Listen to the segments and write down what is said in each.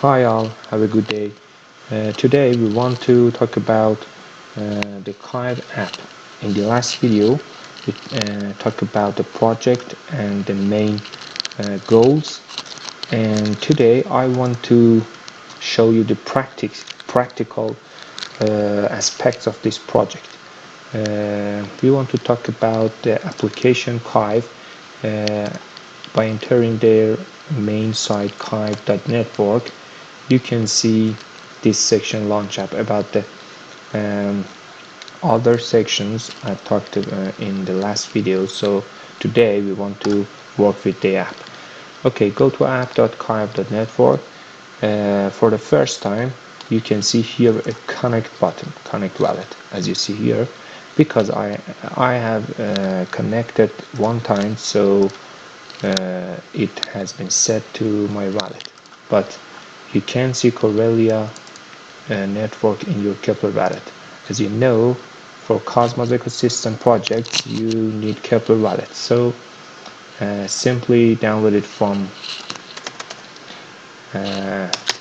Hi all, have a good day. Today we want to talk about the Kyve app. In the last video we talked about the project and the main goals, and today I want to show you the practical aspects of this project. We want to talk about the application Kyve. By entering their main site Kyve.network, you can see this section launch app. About the other sections I talked in the last video, so today we want to work with the app. Okay, go to app.kyve.network. For the first time you can see here a connect button, connect wallet, as you see here, because I have connected one time, so it has been set to my wallet. But you can see Korellia network in your Kepler wallet. As you know, for Cosmos ecosystem projects you need Kepler wallet, so simply download it from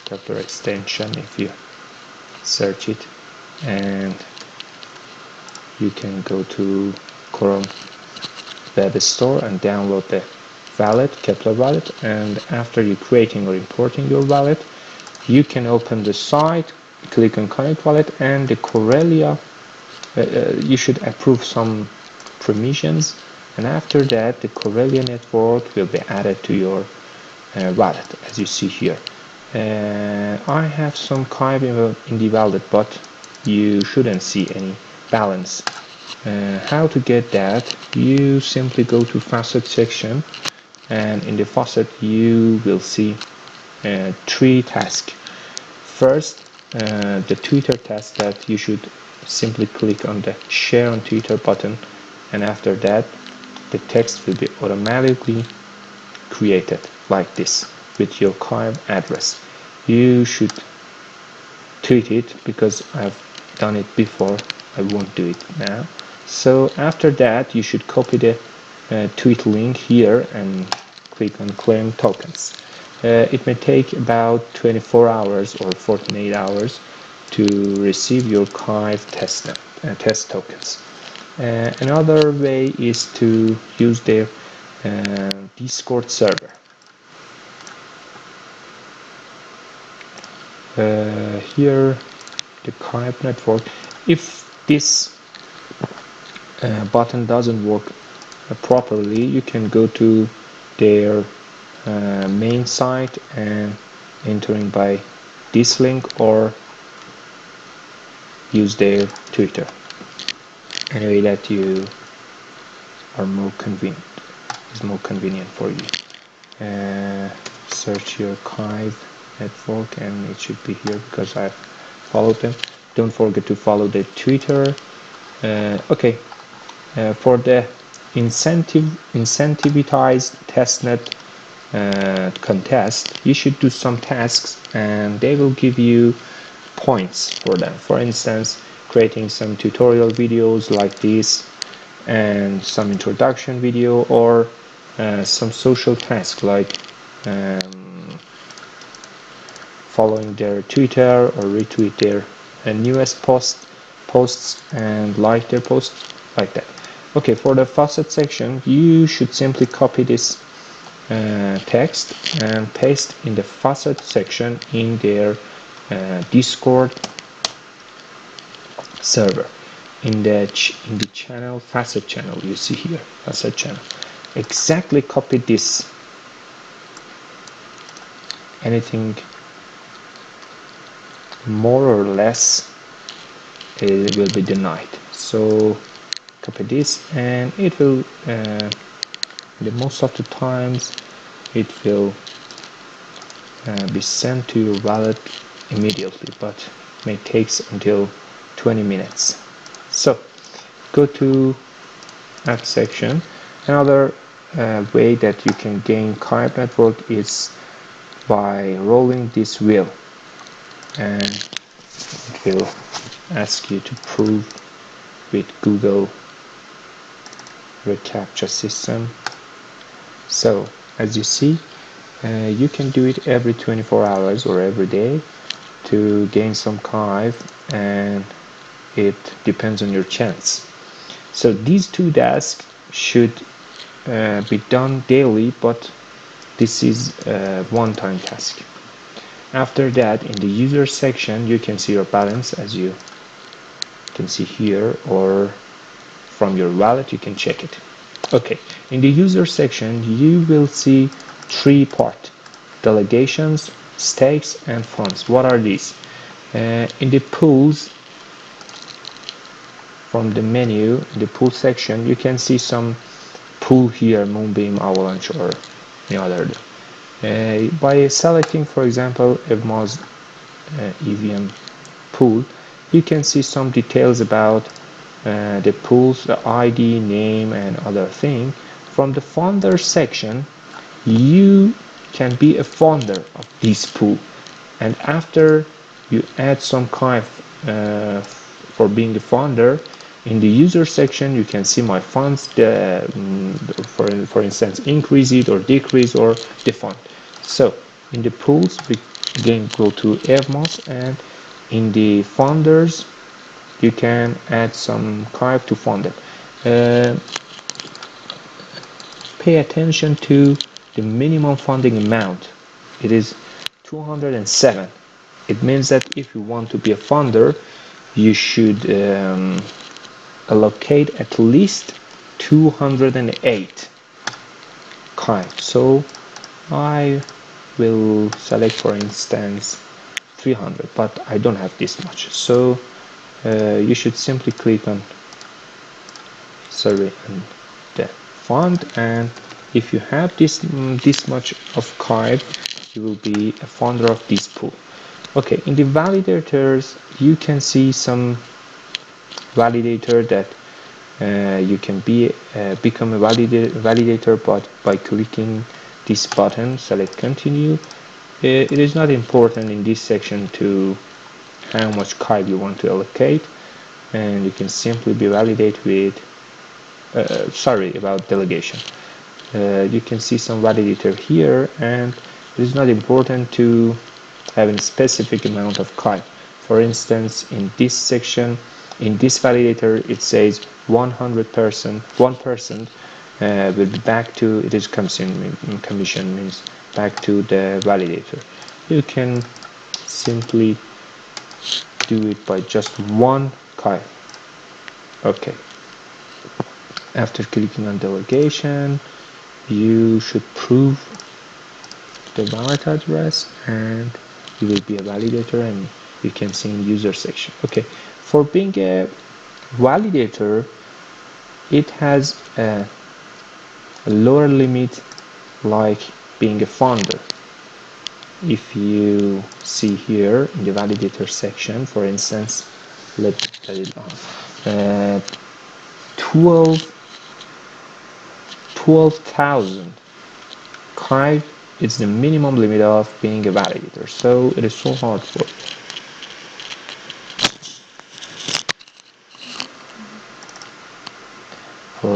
Kepler extension. If you search it, and you can go to Chrome web store and download the wallet, Kepler wallet, and after you creating or importing your wallet, you can open the site, click on connect wallet, and the Korellia, you should approve some permissions, and after that the Korellia network will be added to your wallet, as you see here. I have some Kyve in the wallet, but you shouldn't see any balance. How to get that? You simply go to faucet section, and in the faucet you will see 3 tasks. First, the Twitter task, that you should simply click on the share on Twitter button, and after that the text will be automatically created like this with your Kyve address. You should tweet it, because I've done it before, I won't do it now. So after that you should copy the tweet link here and click on claim tokens. It may take about 24 hours or 48 hours to receive your Kyve test tokens. Another way is to use their Discord server. Here the Kyve network. If this button doesn't work properly, you can go to their main site and entering by this link, or use their Twitter. Anyway, that you are more convenient, is more convenient for you. Search your Kyve network and it should be here, because I've followed them. Don't forget to follow the Twitter. Okay, for the Incentivized Testnet contest, you should do some tasks and they will give you points for them. For instance, creating some tutorial videos like this, and some introduction video, or some social task like following their Twitter or retweet their newest posts and like their posts, like that. Okay, for the faucet section you should simply copy this text and paste in the faucet section in their Discord server, in the channel, faucet channel. You see here, faucet channel. Exactly copy this. Anything more or less it will be denied. So copy this, and it will the most of the times it will be sent to your wallet immediately, but may takes until 20 minutes. So go to app section. Another way that you can gain Kyve network is by rolling this wheel, and it will ask you to prove with Google reCAPTCHA system. So as you see, You can do it every 24 hours or every day to gain some Kyve, and it depends on your chance. So these two tasks should be done daily, but this is a one-time task. After that, in the user section, you can see your balance, as you can see here, or from your wallet you can check it. Okay, in the user section you will see three parts: delegations, stakes, and funds. What are these? In the pools, from the menu, in the pool section, you can see some pool here: Moonbeam, Avalanche, or any other. By selecting, for example, Evmos EVM pool, you can see some details about the pools, the ID, name, and other thing. From the founder section, you can be a founder of this pool, and after you add some Kyve for being a founder, in the user section you can see my funds, for instance, increase it or decrease or defund. So in the pools, we again go to Evmos, and in the founders you can add some Kyve to fund it. Pay attention to the minimum funding amount. It is 207. It means that if you want to be a funder, you should allocate at least 208 Kyve. So I will select, for instance, 300, but I don't have this much. So you should simply click on the fund, and if you have this much of Kyve, you will be a founder of this pool. Okay, in the validators you can see some validator that you can become a validator, but by clicking this button, select continue. It is not important in this section to how much Kyve you want to allocate, and you can simply be validated with about delegation. You can see some validator here, and it is not important to have a specific amount of Kyve. For instance, in this section, in this validator, it says 1% will be back to, it is commission means back to the validator. You can simply do it by just one Kyve. Okay. After clicking on delegation, you should prove the wallet address, and you will be a validator, and you can see in user section. Okay, for being a validator, it has a lower limit like being a founder. If you see here in the validator section, for instance, let's get it on 12,000 Kyve is the minimum limit of being a validator, so it is so hard for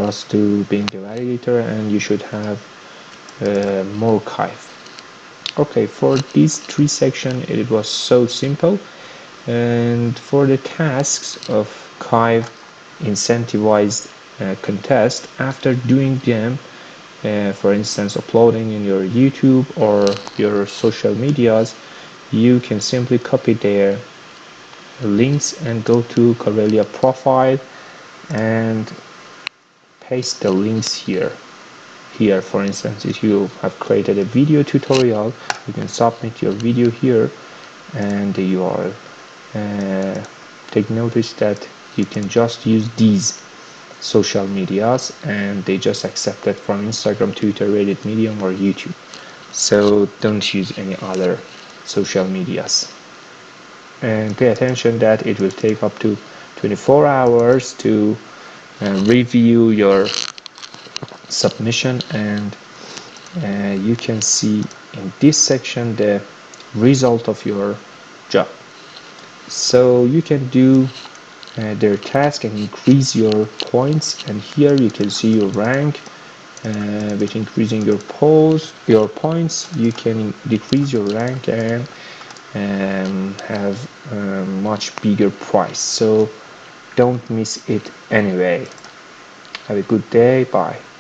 us to being a validator, and you should have more Kyve. Okay, for these three sections it was so simple, and for the tasks of Kyve incentivized contest, after doing them, for instance uploading in your YouTube or your social medias, you can simply copy their links and go to Korellia profile and paste the links here. Here, for instance, if you have created a video tutorial, you can submit your video here and the URL. Take notice that you can just use these social medias, and they just accept it from Instagram, Twitter, Reddit, Medium, or YouTube. So don't use any other social medias. And pay attention that it will take up to 24 hours to review your submission, and you can see in this section the result of your job. So you can do their task and increase your points, and here you can see your rank, with increasing your points, you can decrease your rank and have a much bigger prize. So don't miss it anyway. Have a good day. Bye.